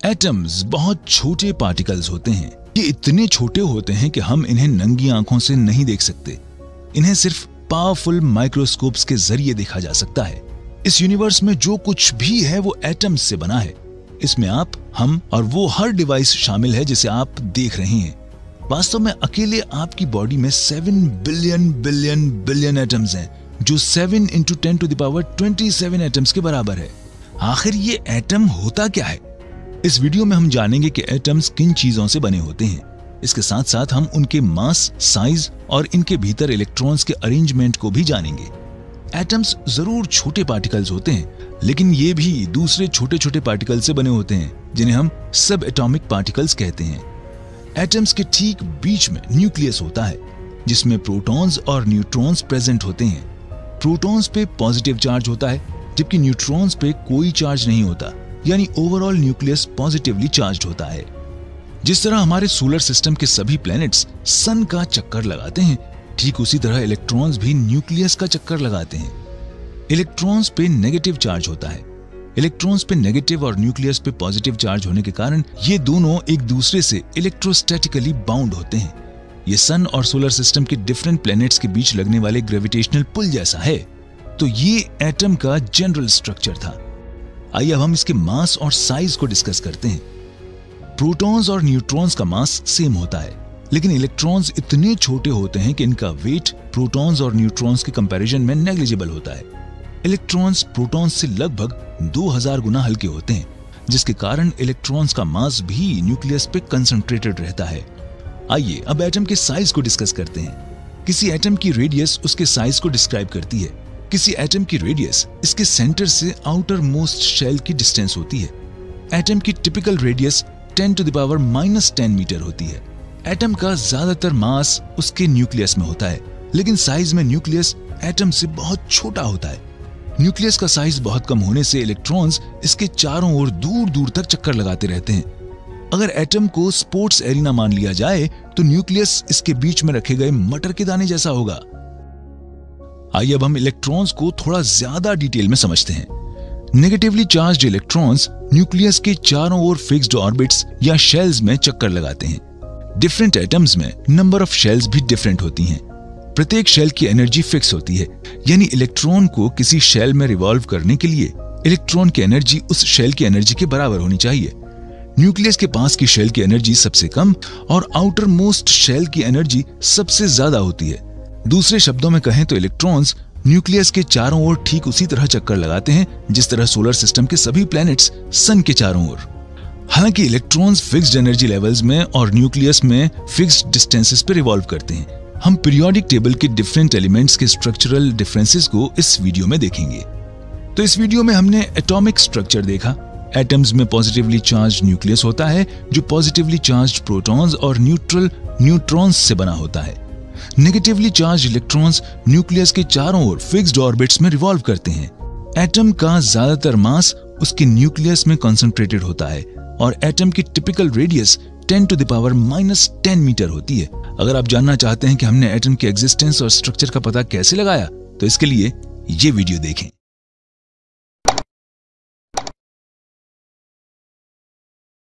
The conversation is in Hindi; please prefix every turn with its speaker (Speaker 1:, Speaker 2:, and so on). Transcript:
Speaker 1: एटम्स बहुत छोटे पार्टिकल्स होते हैं। ये इतने छोटे होते हैं कि हम इन्हें नंगी आंखों से नहीं देख सकते। इन्हें सिर्फ पावरफुल माइक्रोस्कोप्स के जरिए देखा जा सकता है। इस यूनिवर्स में जो कुछ भी है वो एटम्स से बना है। इसमें आप, हम और वो हर डिवाइस शामिल है जिसे आप देख रहे हैं। वास्तव में अकेले आपकी बॉडी में 7 बिलियन एटम्स हैं, जो 7 × 10⁻27 एटम्स के बराबर है। आखिर ये एटम होता क्या है? इस वीडियो में हम जानेंगे कि एटम्स किन चीजों से बने होते हैं। इसके साथ साथ हम उनके मास, साइज और इनके भीतर इलेक्ट्रॉन्स के अरेंजमेंट को भी जानेंगे। एटम्स जरूर छोटे पार्टिकल्स होते हैं, लेकिन ये भी दूसरे छोटे छोटे पार्टिकल से बने होते हैं जिन्हें हम सब एटॉमिक पार्टिकल्स कहते हैं। एटम्स के ठीक बीच में न्यूक्लियस होता है, जिसमें प्रोटॉन्स और न्यूट्रॉन्स प्रेजेंट होते हैं। प्रोटॉन्स पे पॉजिटिव चार्ज होता है, जबकि न्यूट्रॉन्स पे कोई चार्ज नहीं होता, यानी ओवरऑल न्यूक्लियस पॉजिटिवली चार्ज होता है। जिस तरह हमारे सोलर सिस्टम के सभी प्लैनेट्स सन का चक्कर लगाते हैं, ठीक उसी तरह इलेक्ट्रॉन्स भी न्यूक्लियस का चक्कर लगाते हैं। इलेक्ट्रॉन्स पे नेगेटिव चार्ज होता है। इलेक्ट्रॉन्स पे नेगेटिव और न्यूक्लियस पे पॉजिटिव चार्ज होने के कारण ये दोनों एक दूसरे से इलेक्ट्रोस्टैटिकली बाउंड होते हैं। ये सन और सोलर सिस्टम के डिफरेंट प्लैनेट्स के बीच लगने वाले ग्रेविटेशनल पुल जैसा है। तो ये एटम का जनरल स्ट्रक्चर था। आइए अब हम इसके मास और साइज को डिस्कस करते हैं। प्रोटॉन्स और न्यूट्रॉन्स का मास सेम होता है, लेकिन इलेक्ट्रॉन्स इतने छोटे होते हैं कि इनका वेट प्रोटॉन्स और न्यूट्रॉन्स के कंपैरिजन में नेग्लिजिबल होता है। इलेक्ट्रॉन्स प्रोटॉन्स से लगभग 2000 गुना हल्के होते हैं, जिसके कारण इलेक्ट्रॉन्स का मास भी न्यूक्लियस पे कंसंट्रेटेड रहता है। आइए अब एटम के साइज को डिस्कस करते हैं। किसी एटम की रेडियस उसके साइज को डिस्क्राइब करती है। किसी एटम की रेडियस इसके सेंटर से आउटर मोस्ट शेल की डिस्टेंस होती है। एटम की टिपिकल रेडियस 10⁻⁻10 मीटर होती है। एटम का ज्यादातर मास उसके न्यूक्लियस में होता है, लेकिन साइज में न्यूक्लियस एटम से बहुत छोटा होता है। न्यूक्लियस का साइज बहुत कम होने से इलेक्ट्रॉन्स इसके चारों ओर दूर दूर तक चक्कर लगाते रहते हैं। अगर एटम को स्पोर्ट्स एरिना मान लिया जाए तो न्यूक्लियस इसके बीच में रखे गए मटर के दाने जैसा होगा। आइए अब हम इलेक्ट्रॉन्स को थोड़ा ज्यादा डिटेल में समझते हैं। नेगेटिवली चार्ज्ड इलेक्ट्रॉन्स न्यूक्लियस के चारों ओर फिक्स्ड ऑर्बिट्स या शेल्स में चक्कर लगाते हैं। डिफरेंट एटम्स में नंबर ऑफ शेल्स भी डिफरेंट होती हैं। प्रत्येक शेल की एनर्जी फिक्स होती है, यानी इलेक्ट्रॉन को किसी शेल में रिवॉल्व करने के लिए इलेक्ट्रॉन की एनर्जी उस शेल की एनर्जी के बराबर होनी चाहिए। न्यूक्लियस के पास की शेल की एनर्जी सबसे कम और आउटर मोस्ट शेल की एनर्जी सबसे ज्यादा होती है। दूसरे शब्दों में कहें तो इलेक्ट्रॉन्स न्यूक्लियस के चारों ओर ठीक उसी तरह चक्कर लगाते हैं जिस तरह सोलर सिस्टम के सभी प्लैनेट्स सन के चारों ओर। हालांकि इलेक्ट्रॉन्स फिक्स्ड एनर्जी लेवल्स में और न्यूक्लियस में फिक्स्ड डिस्टेंसेस पे रिवॉल्व करते हैं। हम पीरियोडिक टेबल के डिफरेंट एलिमेंट्स के स्ट्रक्चरल डिफरेंसेस को इस वीडियो में देखेंगे। तो इस वीडियो में हमने एटॉमिक स्ट्रक्चर देखा। एटम्स में पॉजिटिवली चार्ज्ड न्यूक्लियस होता है, जो पॉजिटिवली चार्ज्ड प्रोटॉन्स और न्यूट्रल न्यूट्रॉन्स से बना होता है। नेगेटिवली चार्ज्ड इलेक्ट्रॉन्स न्यूक्लियस के चारों ओर फिक्स्ड ऑर्बिट्स में रिवॉल्व करते हैं। एटम का ज्यादातर मास उसके न्यूक्लियस में कंसंट्रेटेड होता है और एटम की टिपिकल रेडियस 10⁻⁻10 मीटर होती है। अगर आप जानना चाहते हैं कि हमने एटम के एग्जिस्टेंस और स्ट्रक्चर का पता कैसे लगाया, तो इसके लिए ये वीडियो देखें।